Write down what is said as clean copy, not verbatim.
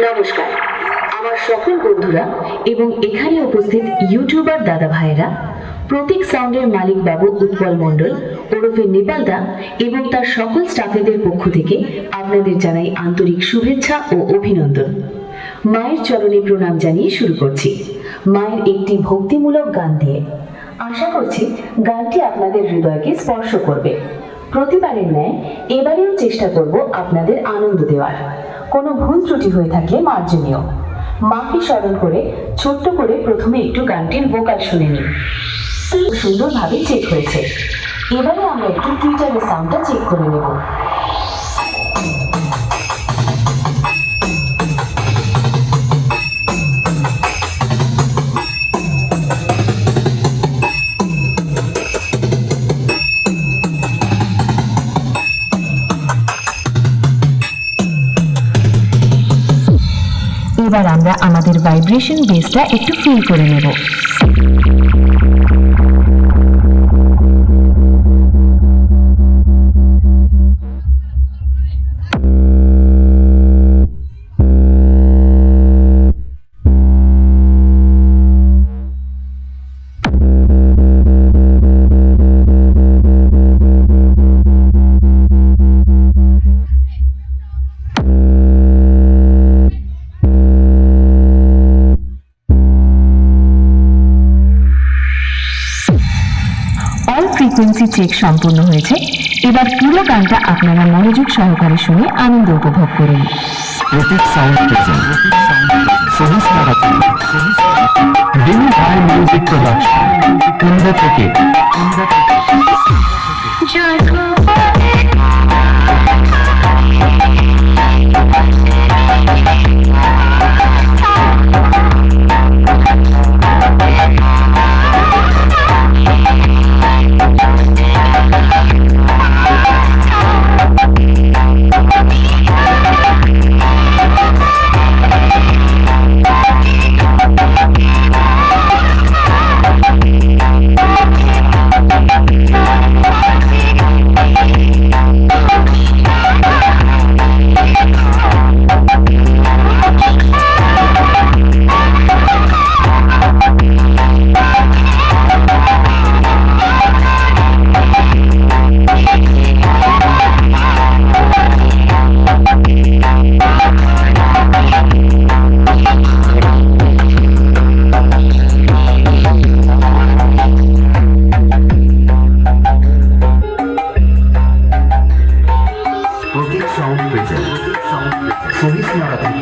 নমস্কার আমার সকল বন্ধুরা এবং এখানে উপস্থিত ইউটিউবার দাদা ভাইয়েরা, প্রতীক সাউন্ডের মালিক বাবু উৎপল মণ্ডল ওরফে নেপালদা এবং তার সকল স্টাফেদের পক্ষ থেকে আপনাদের জানাই আন্তরিক শুভেচ্ছা ও অভিনন্দন। মায়ের চরণে প্রণাম জানিয়ে শুরু করছি মায়ের একটি ভক্তিমূলক গান দিয়ে। আশা করছি গানটি আপনাদের হৃদয়কে স্পর্শ করবে। প্রতিবারের ন্যায় এবারেও চেষ্টা করব আপনাদের আনন্দ দেওয়ার। কোনো ভুল ত্রুটি হয়ে থাকলে মার্জনীয়। মাকে স্মরণ করে ছোট্ট করে প্রথমে একটু গানটির ভোকাল শুনে নিন। সুন্দরভাবে চেক হয়েছে। এবারে আমরা একটু টুইটারের সাউন্ডটা চেক করে নেব। এবার আমরা আমাদের ভাইব্রেশন বেসটা একটু ফিল করে নেব। ফ্রিকোয়েন্সি চেক সম্পূর্ণ হয়েছে। এবার পুরো গানটা আপনারা মনোযোগ সহকারে শুনে আনন্দ উপভোগ করুন। প্রতীক sound present Sahis marathon Dimi ভাই মিউজিক প্রোডাকশন কুন্দা থেকে প্রতীক সাউন্ড প্রেজেন্ট সহিস মারাথন।